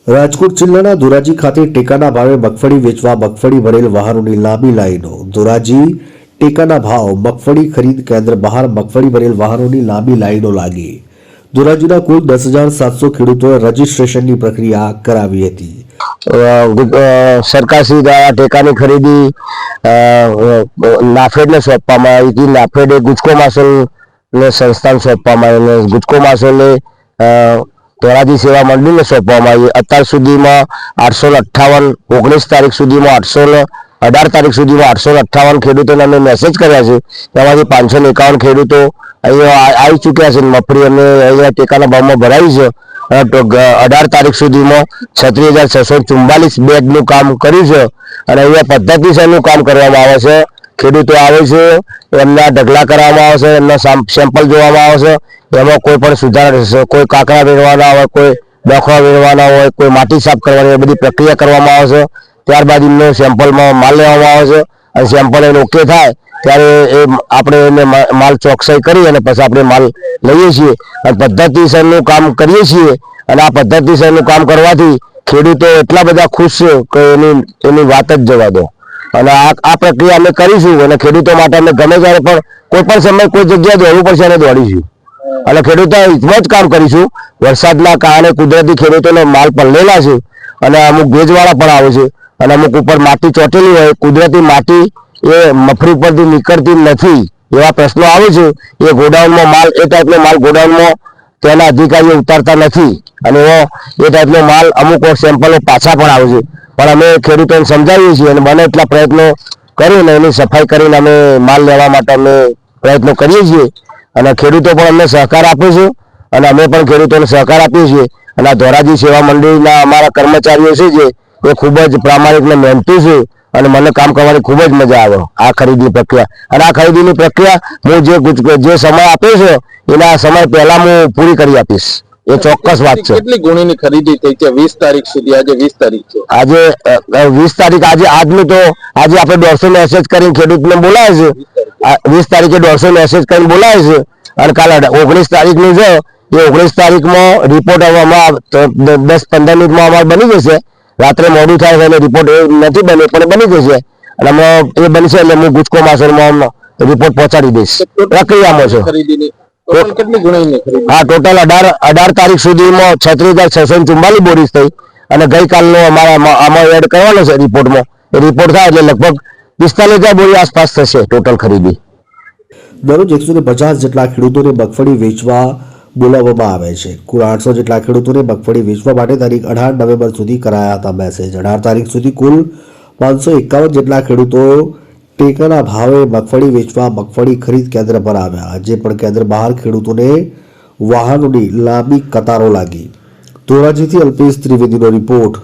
રાજકોટ જિલ્લાના ધોરાજી ખાતે ટેકાના ભાવે મગફળી વેચવા મગફળી ભરેલ વાહનોની લાંબી લાઈનો। ધોરાજી ટેકાના ભાવ મગફળી ખરીદ કેન્દ્ર બહાર મગફળી ભરેલ વાહનોની લાંબી લાઈનો લાગી। ધોરાજીના કુલ 10,700 ખેડૂતોએ રજીસ્ટ્રેશનની પ્રક્રિયા કરાવી હતી। સરકારશ્રી દ્વારા ટેકાની ખરીદી નાફેડને સોંપવામાં આવી હતી। નાફેડે ગુજકો માસોલને સંસ્થાને સોંપવામાં આવી અને ગુજકો માસોલે ધોરાજી સેવા મંડળને સોંપવામાં આવી। અત્યાર સુધીમાં 858 19 તારીખ સુધીમાં 18 તારીખ સુધીમાં 858 ખેડૂતોને અમે મેસેજ કર્યા છે। તેમાંથી 551 ખેડૂતો અહીંયા આવી ચૂક્યા છે। મગફળી અમે અહીંયા ટેકાના ભાવમાં ભરાવી છે। 18 તારીખ સુધીમાં 36,644 બેગનું કામ કર્યું છે અને અહીંયા પદ્ધતિસરનું કામ કરવામાં આવે છે। ખેડૂતો આવે છે, એમના ઢગલા કરવામાં આવે છે, એમના સેમ્પલ જોવામાં આવે છે। એમાં કોઈ પણ સુધારા, કોઈ કાંકરા વેરવાના હોય, કોઈ ડોખા વેરવાના હોય, કોઈ માટી સાફ કરવાની હોય, બધી પ્રક્રિયા કરવામાં આવે છે। ત્યારબાદ એમનો સેમ્પલમાં માલ લેવામાં આવે છે અને સેમ્પલ એને ઓકે થાય ત્યારે આપણે એને માલ ચોકસાઈ કરી અને પછી આપણે માલ લઈએ છીએ અને પદ્ધતિસરનું કામ કરીએ છીએ। અને આ પદ્ધતિસરનું કામ કરવાથી ખેડૂતો એટલા બધા ખુશ છે કે એની વાત જ જવા દો। અને આ પ્રક્રિયા અમે કરીશું અને ખેડૂતો માટે અમે ગમે ત્યારે પણ કોઈ પણ સમય કોઈ જગ્યાએ દોડવું પડશે અને દોડીશું અને ખેડૂતો હિતમાં જ કામ કરીશું। વરસાદના કારણે કુદરતી ખેડૂતોને માલ પલળેલા છે અને અમુક ભેજવાળા પણ આવે છે અને અમુક ઉપર માટી ચોટેલી હોય, કુદરતી માટી એ મગફળી પરથી નીકળતી નથી એવા પ્રશ્નો આવે છે। એ ગોડાઉનમાં માલ, એ ટાઈપનો માલ ગોડાઉનમાં તેના અધિકારીઓ ઉતારતા નથી અને એ ટાઈપનો માલ અમુક સેમ્પલો પાછા પણ આવે છે। પણ અમે ખેડૂતોને સમજાવીએ છીએ અને બને એટલા પ્રયત્નો કરીને એની સફાઈ કરીને અમે માલ લેવા માટે અમે પ્રયત્નો કરીએ છીએ અને ખેડૂતો પણ અમને સહકાર આપે છે અને અમે પણ ખેડૂતોને સહકાર આપીએ છીએ। અને આ ધોરાજી સેવા મંડળીના અમારા કર્મચારીઓ છે જે એ ખૂબ જ પ્રામાણિક અને મહેનતી છે અને મને કામ કરવાની ખૂબ જ મજા આવે આ ખરીદી પ્રક્રિયા। અને આ ખરીદીની પ્રક્રિયા હું જે સમય આપ્યો છે એના સમય પહેલા હું પૂરી કરી આપીશ, એ ચોક્કસ વાત છે। કેટલી ગુણીની ખરીદી થઈ છે 20 તારીખ સુધી? આજે 20 તારીખ છે, આજે 20 તારીખ, આજનું તો આજે આપણે 150 મેસેજ કરીને ખેડૂતને બોલાવે છે। 20 તારીખે 150 મેસેજ કરીને બોલાવે છે અને કાલે 19 તારીખનું છે એ 19 તારીખમાં રિપોર્ટ આવવામાં 10-15 મિનિટમાં અમારે બની જશે। રાત્રે મોડું થાય એટલે રિપોર્ટ એ નથી બને પણ બની જશે અને અમે એ બનશે એટલે હું ગુજકો માસોલમાં રિપોર્ટ પહોંચાડી દઈશ। પ્રક્રિયામાં છે ખરીદીની કેટલી ગુણીની ખરીદી? હા, ટોટલ 18 તારીખ સુધીમાં 36,644 બોરીસ થઈ અને ગઈકાલનો આમાં એડ કરવાનો છે રિપોર્ટમાં। એ રિપોર્ટ થાય એટલે લગભગ 45,000 બોરી આસપાસ થશે ટોટલ ખરીદી। દરરોજ 150 જેટલા ખેડૂતોને મગફળી વેચવા બોલાવવામાં આવે છે। કુલ 800 જેટલા ખેડૂતોને મગફળી વેચવા માટે તારીખ 18 નવેમ્બર સુધી કરાયા હતા મેસેજ। 18 તારીખ સુધી કુલ 551 જેટલા ખેડૂતો ટેકાના ભાવે મગફળી વેચવા મગફળી ખરીદ કેન્દ્ર પર આવ્યા। આજે પણ કેન્દ્ર બહાર ખેડૂતોને વાહનોની લાંબી કતારો લાગી। ધોરાજીથી અલ્પેશ ત્રિવેદીનો રિપોર્ટ।